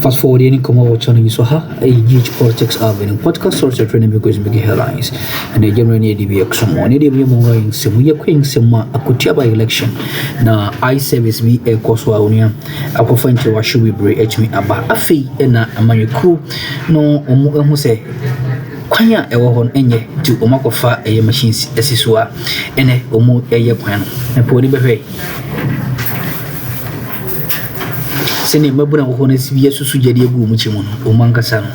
Fast forward any come over channel you saw a huge politics avenue podcast source of training because big headlines and the general need to be Akroma need to be more in some we are queen some akutia by election na I service be a koswa unia Akuffo nti wa should we break me aba afi na amanyeku no omo say kwanya ewo hon enye ti omakofa eye machines esisua ene omo eye kwan na podi behwe sene mabuna ko na sibiya susu jade gu mu chi mu no omankasa no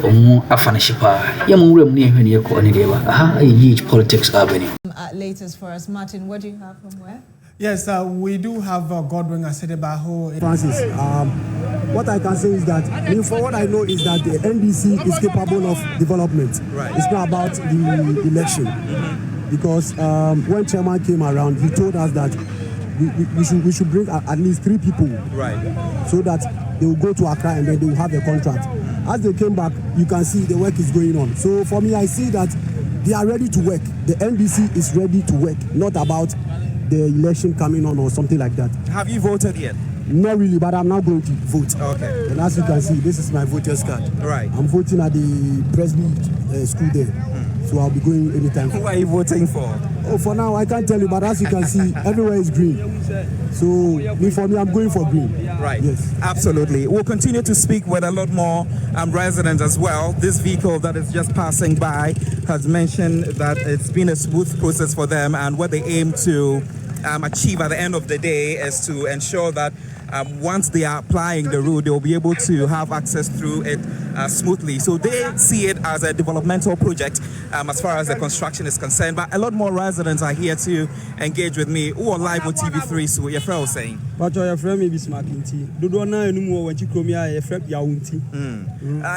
omo afana shipa ya mu wura mu ne ehwe ne ko ne deba aha huge politics avenue. Latest for us, Martin, what do you have from where? Yes, we do have Godwin Asedebaho. Francis, what I can say is that, for what I know is that the NDC is capable of development. Right. It's not about the election. Because when chairman came around, he told us that we should bring at least 3 people. Right. So that they will go to Accra and then they will have a contract. As they came back, you can see the work is going on. So for me, I see that they are ready to work. The NDC is ready to work, not about the election coming on or something like that. Have you voted yet? Not really, but I'm now going to vote. Okay. And as you can see, this is my voter's card. Right. I'm voting at the Presby school there. So I'll be going anytime. Who are you voting for? Oh, for now, I can't tell you, but as you can see, everywhere is green. So for me, I'm going for green. Right. Yes. Absolutely. We'll continue to speak with a lot more residents as well. This vehicle that is just passing by has mentioned that it's been a smooth process for them, and what they aim to achieve at the end of the day is to ensure that once they are applying the road, they'll be able to have access through it smoothly. So they see it as a developmental project as far as the construction is concerned. But a lot more residents are here to engage with me who are live on TV3. So your friend was saying, but your friend may be smarting tea. Do not know anymore when you come here, your friend Yaunti.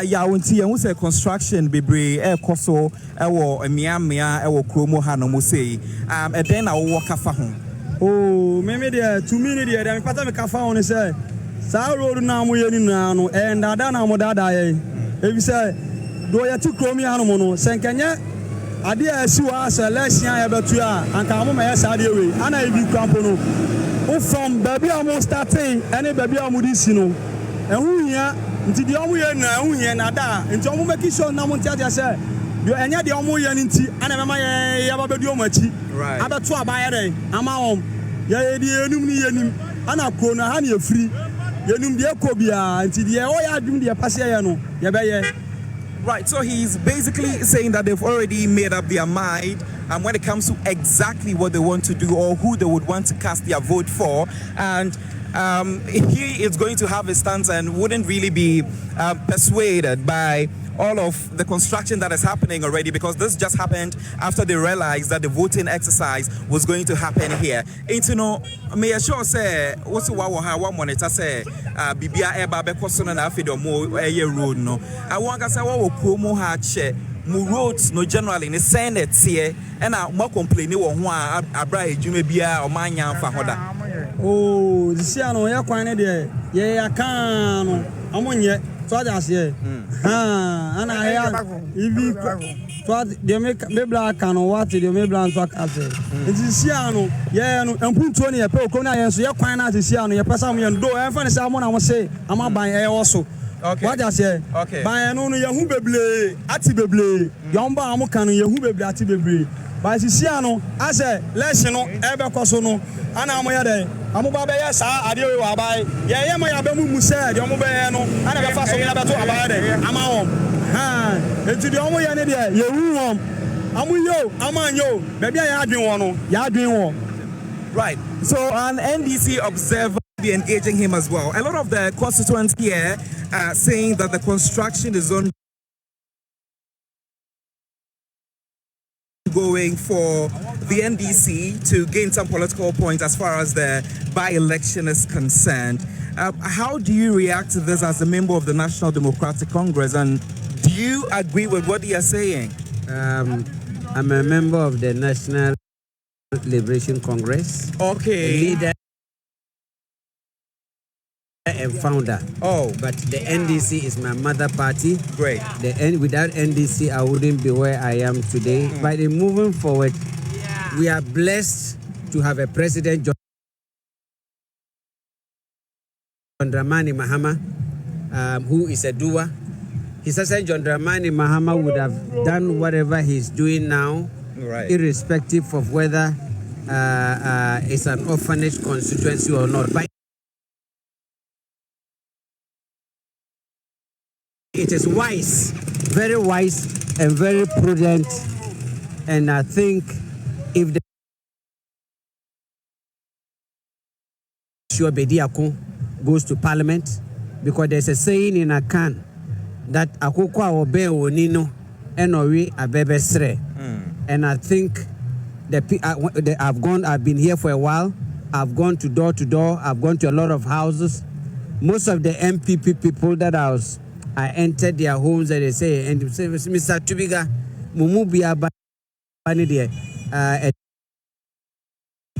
Yaunti, and who say construction be brave, Koso, Miamia, Kromo Hanomo say, and then I will walk off home. Oh, maybe there 2 minutes there. I'm part of the cafe on say, "Sa road na mo yeni na no, and ada na mo dada ye." If you say, "Do you to kromi hanu mo no?" Senkenya, ade a si wa selection ya betu a, anka mo me sa de we. Ana ibi kwampo no. O from baby am starting, any baby am di si no. Ehun hia, nti de omo ye na ehun hia na da, nti omo make sure na mo ntia say, "Do enya de omo ye nti, ana mema ye ya ba bedu omo achi." Right. Abetu abayere ama ya edi enum ni yenim ana ko na ha na efri yenum de ekobia nti de o ya adwum de passe ya no ye be ye. Right, so he's basically saying that they've already made up their mind when it comes to exactly what they want to do or who they would want to cast their vote for, and he is going to have a stance and wouldn't really be persuaded by all of the construction that is happening already, because this just happened after they realized that the voting exercise was going to happen here. And you know, may I sure say, what's one monitor say, Bibia Eba Bekoson and Afido Mo road no. I want to say, what promo had che. Mu roads no generally ne Senate here and I more complaining on why Abra Jumebia or Manya for Hoda. Oh, this year no ya kwane de ye ya kan no amonye so just here. Ana ya ibi so de me black kan what de me black so ase. This year no ye no empuntuo ne ye pe okro na ye so ye kwan na this year no ye pesa mo ye do e fa ne say mo na mo say ama ban e woso. Okay. What I say? Okay. By no yahu beble, ati beble. Yomba amu kanu yahu beble ati beble. By sisiano, I say, lesson no, ebe kosono. Ana amu yade. Amu ba be sa adewe wa bai. Ye mo ya be mu muse, de amu be no. Ana be fa so ya be to abai de. Ama hom. Ha, enti de amu ye ne de yehu hom. Amu yo, amanyo. Baby ya adwen wo no. Ya adwen wo. Right. So an NDC observer be engaging him as well. A lot of the constituents here are saying that the construction is ongoing for the NDC to gain some political points as far as the by-election is concerned. How do you react to this as a member of the National Democratic Congress, and do you agree with what they are saying? I'm a member of the National Liberation Congress. Okay. Leader and founder. Oh. But the NDC is my mother party. Great. Without NDC, I wouldn't be where I am today. But in moving forward, we are blessed to have a president, John Dramani Mahama, who is a doer. His Excellency John Dramani Mahama would have done whatever he's doing now, Right. irrespective of whether it's an orphanage constituency or not. But it is wise, very wise and very prudent. And I think if the Bediako goes to Parliament, because there's a saying in Akan that Akokwa obe onino enori abebe sre. And I think I've been here for a while. I've gone to door, I've gone to a lot of houses. Most of the MPP people that I entered their homes and they say, and say, Mr. Tubiga, Mumubia Bani there,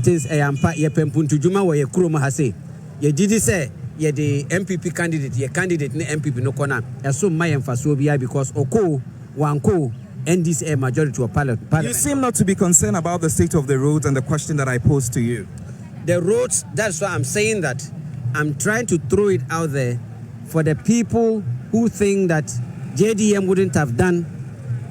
things I am part ye pempuntu juma wa ye Akroma hase. Ye didi say ye the MPP candidate, ye candidate ne MPP no kona. Ya so my emphasis because Oko Wanko NDC majority to a parliament. You seem not to be concerned about the state of the roads and the question that I posed to you. The roads, that's why I'm saying that I'm trying to throw it out there for the people who think that JDM wouldn't have done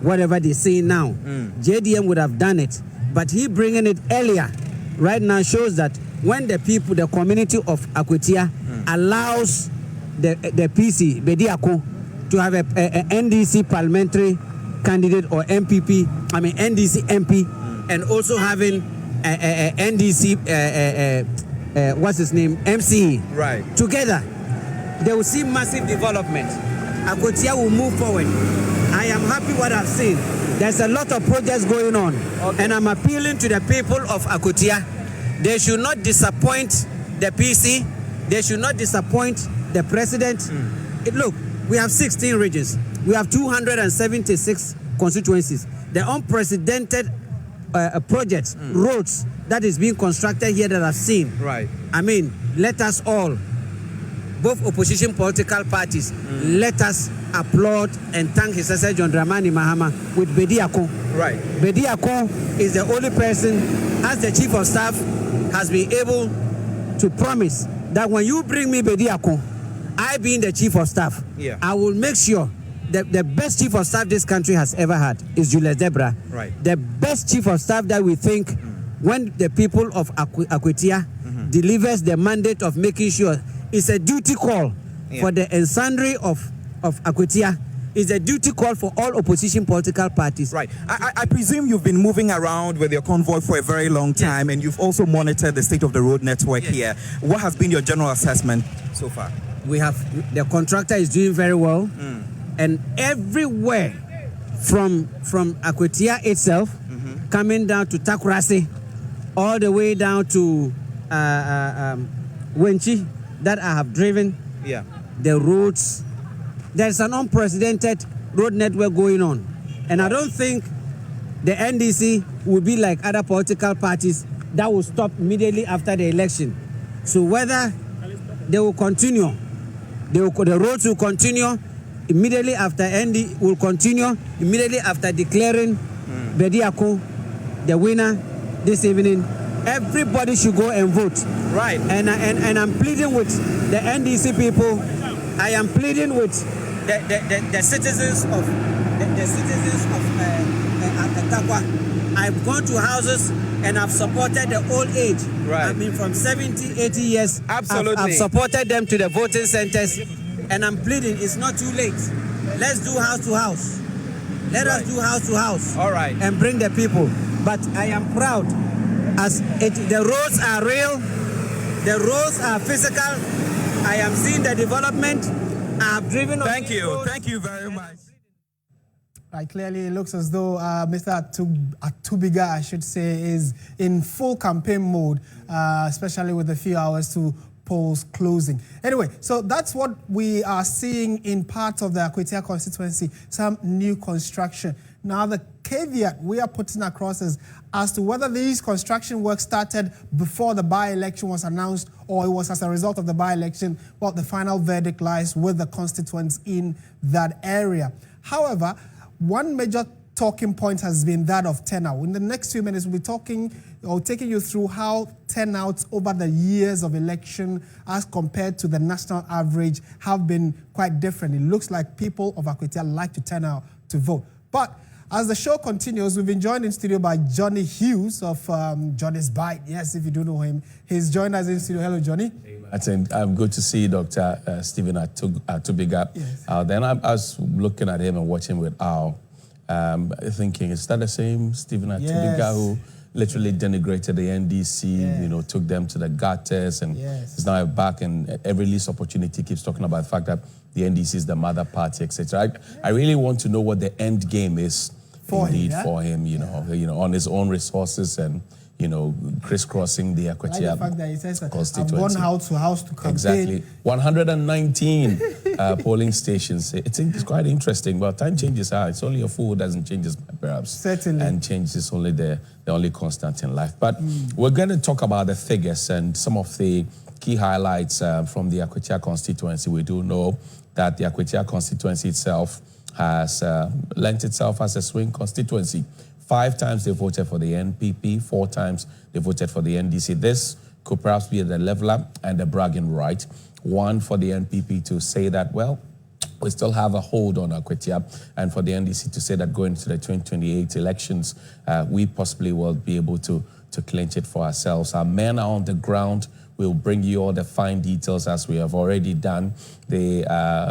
whatever they say now. JDM would have done it, but he bringing it earlier right now shows that when the people, the community of Akwetia allows the PC, Bediako, to have a NDC parliamentary candidate or NDC MP, and also having a NDC, what's his name, MCE, Right. together, they will see massive development. Akwetia will move forward. I am happy what I've seen. There's a lot of projects going on, and I'm appealing to the people of Akwetia. They should not disappoint the PC. They should not disappoint the president. Look, we have 16 regions. We have 276 constituencies. The unprecedented projects, roads that is being constructed here that I've seen. Right. I mean, let us all, both opposition political parties, let us applaud and thank His Excellency John Dramani Mahama with Bediako. Right. Bediako is the only person, as the Chief of Staff, has been able to promise that when you bring me Bediako, I being the Chief of Staff, I will make sure that the best Chief of Staff this country has ever had is Julius Debra. Right. The best Chief of Staff that we think when the people of Akwetia delivers the mandate of making sure it's a duty call for the ensanguinary of Akwetia. It's a duty call for all opposition political parties. Right. I presume you've been moving around with your convoy for a very long time, and you've also monitored the state of the road network here. What has been your general assessment so far? We have, the contractor is doing very well, and everywhere from Akwetia itself, coming down to Takorasi, all the way down to Wenchi, that I have driven, the roads, there's an unprecedented road network going on. And I don't think the NDC will be like other political parties that will stop immediately after the election. So whether they will continue, the roads will continue immediately after ND will continue immediately after declaring Bediako the winner this evening. Everybody should go and vote. Right. And I'm pleading with the NDC people. I am pleading with the citizens of Takwa. I've gone to houses and I've supported the old age. Right. I mean, from 70, 80 years. Absolutely. I've supported them to the voting centers, and I'm pleading it's not too late. Let's do house to house. Let us do house to house. All right. And bring the people. But I am proud as the roads are real, the roads are physical. I am seeing the development. I have driven on Thank you. Thank you very much. Right, clearly it looks as though Mr. Atubiga, I should say, is in full campaign mode, especially with a few hours to polls closing. Anyway, so that's what we are seeing in parts of the Akwetia constituency, some new construction. Now, the caveat we are putting across is as to whether these construction work started before the by-election was announced or it was as a result of the by-election. Well, the final verdict lies with the constituents in that area. However, one major talking point has been that of turnout. In the next few minutes, we'll be taking you through how turnouts over the years of election as compared to the national average have been quite different. It looks like people of Akwetia like to turn out to vote. But as the show continues, we've been joined in studio by Johnny Hughes of Johnny's Bite. Yes, if you do know him. He's joined us in studio. Hello, Johnny. I'm good to see Dr. Stephen Atubiga. Yes. Then I was looking at him and watching with Al, thinking, is that the same Stephen Atubiga who literally denigrated the NDC, took them to the gutters, and is now back, and every least opportunity keeps talking about the fact that the NDC is the mother party, etc. I really want to know what the end game is for him, on his own resources and crisscrossing the Akwetia the fact that he says that constituency. I've gone house to house to campaign. Exactly. 119 polling stations. It's quite interesting. Well, time changes. It's only a fool who doesn't change his mind, perhaps. Certainly. And change is only the only constant in life. But we're going to talk about the figures and some of the key highlights from the Akwetia constituency. We do know that the Akwetia constituency itself has lent itself as a swing constituency. 5 times they voted for the NPP, 4 times they voted for the NDC. This could perhaps be the leveler and the bragging right. One, for the NPP to say that, well, we still have a hold on Akwetia, and for the NDC to say that going into the 2028 elections, we possibly will be able to clinch it for ourselves. Our men are on the ground. We'll bring you all the fine details as we have already done. The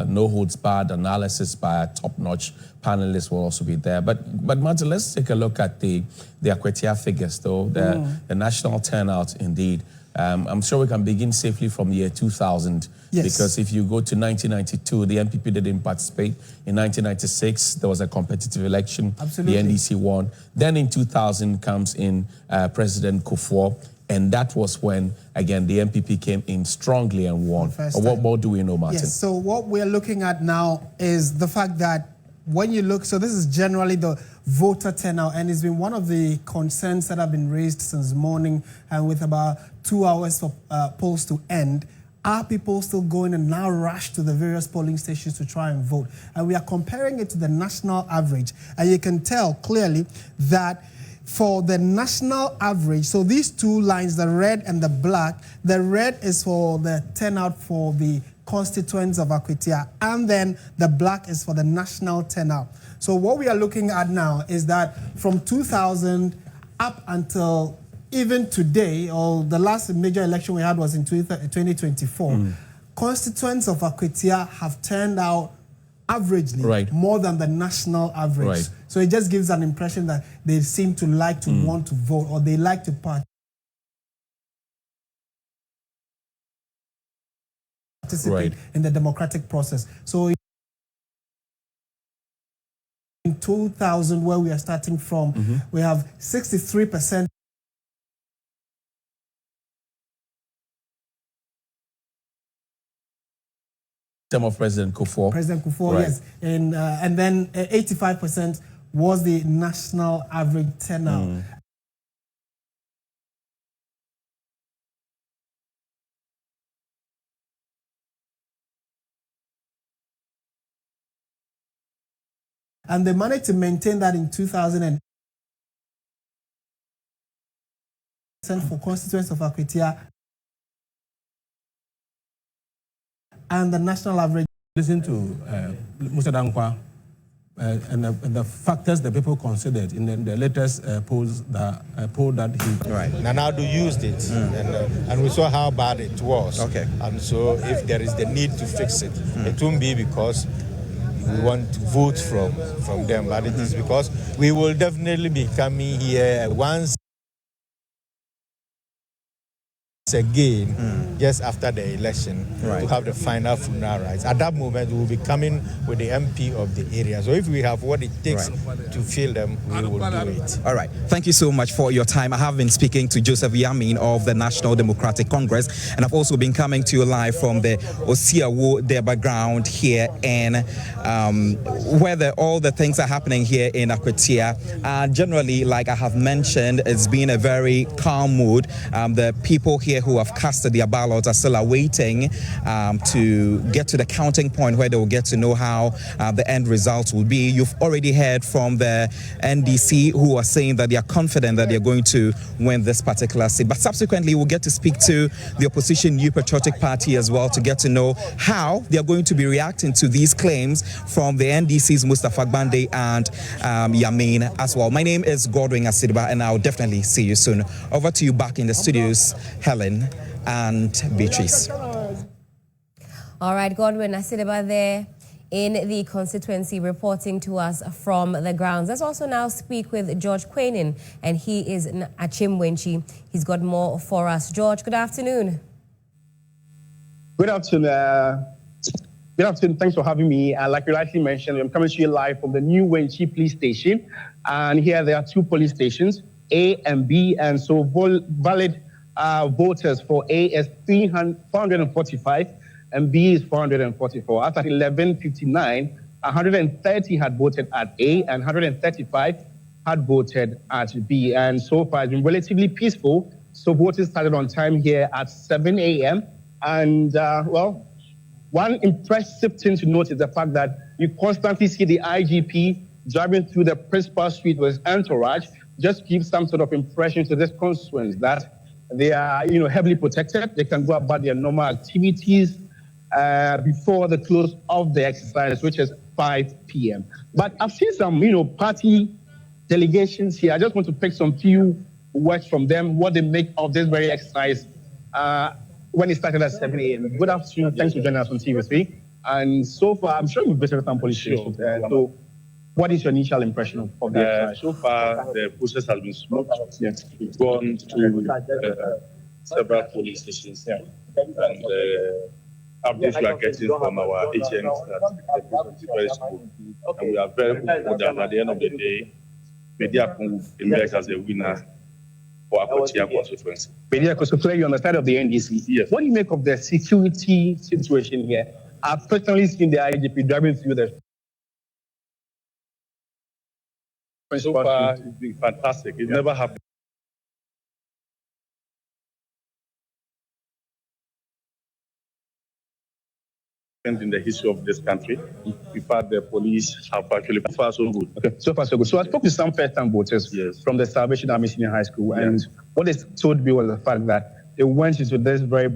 no-holds-barred analysis by a top-notch panelists will also be there. But Martin, let's take a look at the Akwetia figures, though. The national turnout, indeed. I'm sure we can begin safely from the year 2000. Yes. Because if you go to 1992, the NPP didn't participate. In 1996, there was a competitive election. Absolutely. The NDC won. Then in 2000 comes in President Akuffo. And that was when, again, the NPP came in strongly and won. What more do we know, Martin? Yes, so what we're looking at now is the fact that when you look, so this is generally the voter turnout, and it's been one of the concerns that have been raised since morning, and with about 2 hours for polls to end. Are people still going and now rush to the various polling stations to try and vote? And we are comparing it to the national average, and you can tell clearly that for the national average, so these two lines, the red and the black, the red is for the turnout for the constituents of Akwetia, and then the black is for the national turnout. So what we are looking at now is that from 2000 up until even today, or the last major election we had was in 2024, constituents of Akwetia have turned out averagely more than the national average. So it just gives an impression that they seem to like to want to vote, or they like to participate in the democratic process. So in 2000, where we are starting from, we have 63% of President Akuffo. President Akuffo, yes. And then 85% was the national average turnout. And they managed to maintain that in 2000 for constituents of Akwetia. And the national average. Listen to Mr. Dankwa and the factors that people considered in the latest poll that he... Right. Nanado used it, and we saw how bad it was. Okay. And so if there is the need to fix it, it won't be because we want to vote from them, but it is because we will definitely be coming here once again, just after the election, to have the final funeral rites. At that moment, we will be coming with the MP of the area. So if we have what it takes to fill them, we will do it. All right. Thank you so much for your time. I have been speaking to Joseph Yamin of the National Democratic Congress, and I've also been coming to you live from the Osiawo Deba ground here in where all the things are happening here in Akwetia. Generally, like I have mentioned, it's been a very calm mood. The people here here who have casted their ballots are still awaiting to get to the counting point where they will get to know how the end results will be. You've already heard from the NDC who are saying that they are confident that they're going to win this particular seat. But subsequently, we'll get to speak to the opposition New Patriotic Party as well to get to know how they are going to be reacting to these claims from the NDC's Mustafa Gbande and Yamin as well. My name is Godwin Asidba, and I'll definitely see you soon. Over to you back in the studios, Helen and Beatrice. All right, Godwin Asidba there in the constituency reporting to us from the grounds. Let's also now speak with George Quainin, and he is in Achimwenchi. He's got more for us. George, good afternoon. Good afternoon. Good afternoon. Thanks for having me. Like you rightly mentioned, I'm coming to you live from the new Wenchi police station. And here there are two police stations, A and B. And so valid voters for A is 445 and B is 444. As at 11:59, 130 had voted at A and 135 had voted at B. And so far it's been relatively peaceful. So voting started on time here at 7 a.m. And well, one impressive thing to note is the fact that you constantly see the IGP driving through the principal street with his entourage, just give some sort of impression to this constituents that they are, heavily protected. They can go about their normal activities before the close of the exercise, which is 5 p.m. But I've seen some, party delegations here. I just want to pick some few words from them, what they make of this very exercise when it started at 7 a.m. Good afternoon. Thanks for joining us on TV3. And so far, I'm sure you've visited some police stations. So what is your initial impression of the exercise? So far, the process has been smooth. Yes. We've gone to several police stations. Yeah. And updates we are getting from our agents that the process is very smooth. And we are very hopeful that at the end of the day, Media will emerge as a winner for Akotia constituency. Media constituency, you're on the side of the NDC. Yes. What do you make of the security situation here? I've personally seen the IGP driving through the. So far, it's been fantastic. It never happened in the history of this country. In fact, the police have actually so far so good. Okay, so far so good. So I spoke to some first-time voters from the Salvation Army Senior High School, and what they told me was the fact that they went into this very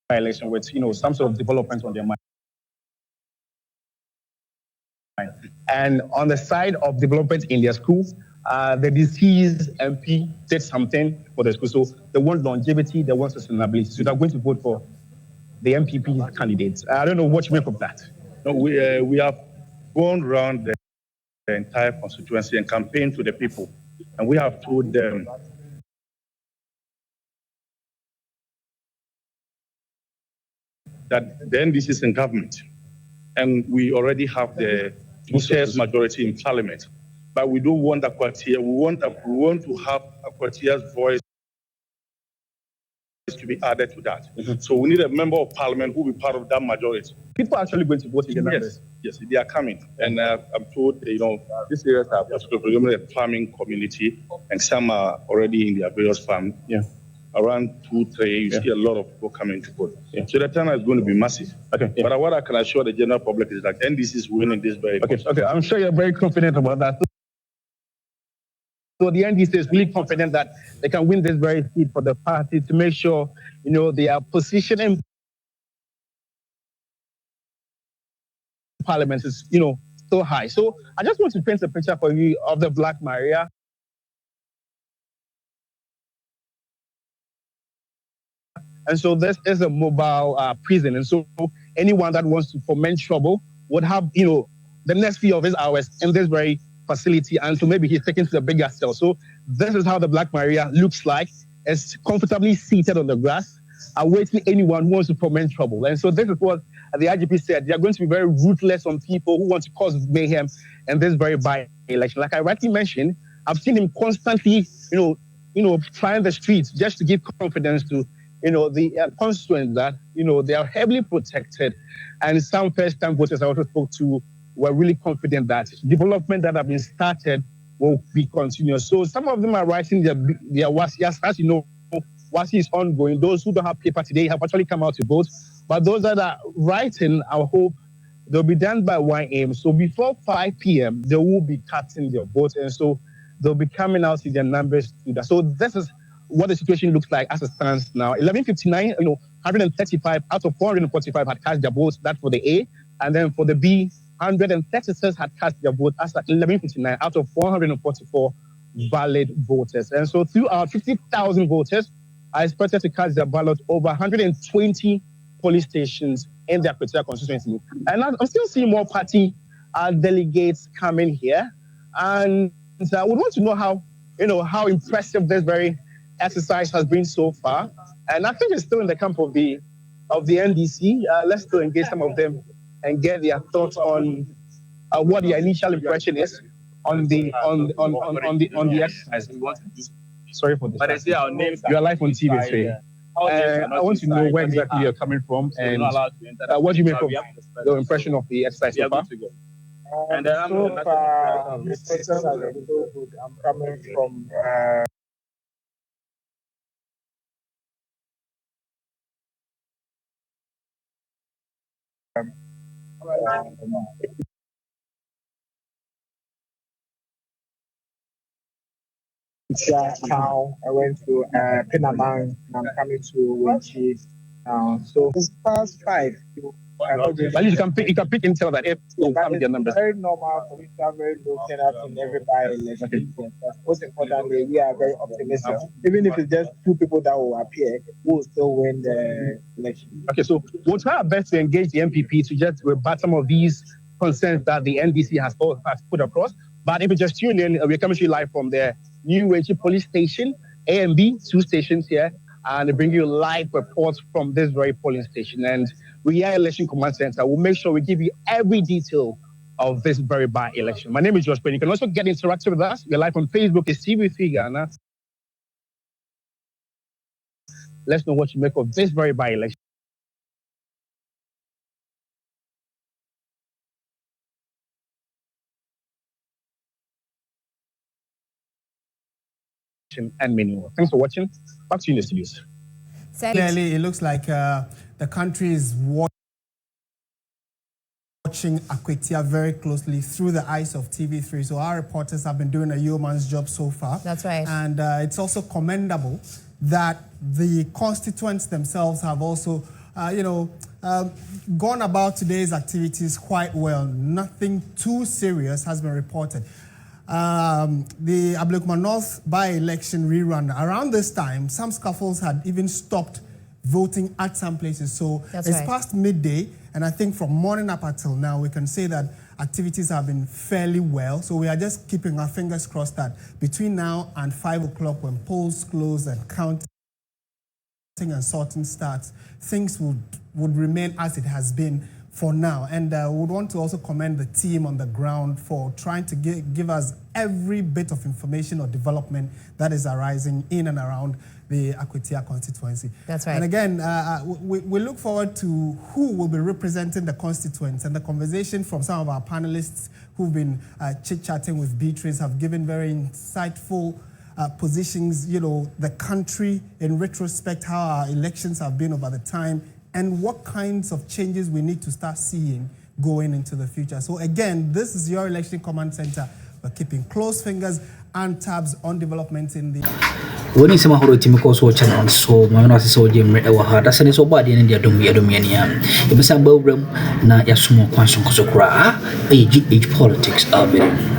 by-election with some sort of development on their mind. And on the side of development in their school, the deceased MP did something for the school. So they want longevity, they want sustainability. So they're going to vote for the MPP candidates. I don't know what you make of that. No, we have gone around the entire constituency and campaigned to the people. And we have told them that the NDC is in government. And we already have the two-thirds majority in parliament. But we don't want Akwatia. We want to have Akwatia's voice to be added to that. So we need a member of parliament who will be part of that majority. People are actually going to vote again. Yes, they are coming. And I'm told, these areas are predominantly a farming community, and some are already in their various farms. Yeah. Around 2-3, you see a lot of people coming to vote. Yeah. So the turnout is going to be massive. Okay. Yeah. But what I can assure the general public is that NDC is winning this very much. Okay, I'm sure you're very confident about that. So the NDC is really confident that they can win this very seat for the party to make sure, they are positioning parliament is, so high. So I just want to paint a picture for you of the Black Maria. And so this is a mobile prison. And so anyone that wants to foment trouble would have, the next few of his hours in this very facility. And so maybe he's taken to the bigger cell. So this is how the Black Maria looks like. It's comfortably seated on the grass, awaiting anyone who wants to foment trouble. And so this is what the IGP said. They are going to be very ruthless on people who want to cause mayhem in this very by-election. Like I rightly mentioned, I've seen him constantly, flying the streets just to give confidence to the constituents that, they are heavily protected. And some first-time voters I also spoke to were really confident that development that have been started will be continuous. So some of them are writing their wasias, as you know, whilst it's ongoing, those who don't have paper today have actually come out to vote. But those that are writing, I hope they'll be done by 1 a.m. So before 5 p.m., they will be casting their votes. And so they'll be coming out with their numbers to that. So this is what the situation looks like as it stands now. 11:59, 135 out of 445 had cast their votes. That's for the A. And then for the B, 136 had cast their vote as at 11:59 out of 444 valid voters. And so throughout 50,000 voters are expected to cast their ballot over 120 polling stations in their Thrě constituency. And I'm still seeing more party delegates coming here. And I would want to know how impressive this very exercise has been so far. And I think it's still in the camp of the NDC. Let's still engage some of them and get their thoughts on what their initial impression is on the exercise. Sorry for this. But I see our names. You are live on TV, Thrě. I want to know where exactly you're coming from and what you make of your impression of the exercise so far. And so far, I'm coming from. Town. I went to Penamang and I'm coming to Winchi now. So it's past 5. But you can pick intel that if you have your numbers. Very normal for me to have very low turnout in every by-election. Most importantly, we are very optimistic. Even if it's just 2 people that will appear, we will still win the election. Okay, so we'll try our best to engage the MPP to just rebut some of these concerns that the NDC has put across. But if you just tune in, we're coming to you live from the New Wenchi police station, A and B, 2 stations here, and they bring you live reports from this very polling station. And we are Election Command Center. We'll make sure we give you every detail of this very by-election. My name is Josh Penny. You can also get interactive with us. We're live on Facebook. It's TV3 Ghana. Let's know what you make of this very by-election. And many more. Thanks for watching. Back to you in the studios. Clearly, it looks like the country is watching Akwetia very closely through the eyes of TV3. So our reporters have been doing a yeoman's job so far. That's right. And it's also commendable that the constituents themselves have also, gone about today's activities quite well. Nothing too serious has been reported. The Ablekuma North by-election rerun, around this time, some scuffles had even stopped voting at some places. So it's past midday, and I think from morning up until now, we can say that activities have been fairly well. So we are just keeping our fingers crossed that between now and 5 o'clock, when polls close and counting and sorting starts, things would remain as it has been for now. And we would want to also commend the team on the ground for trying to give us every bit of information or development that is arising in and around the Akwetia constituency. That's right. And again, we look forward to who will be representing the constituents, and the conversation from some of our panelists who've been chit-chatting with Beatrice have given very insightful positions, the country in retrospect, how our elections have been over the time, and what kinds of changes we need to start seeing going into the future. So again, this is your Election Command Center. We're keeping close fingers and tabs on developments in the... When you say Mahoro Timiko so channel, so Mamma so Jim Ewa, that's an so bad in India, Domiania. If it's a Bowrum, na Yasumo Kwansong Kosokra, AGH politics are very.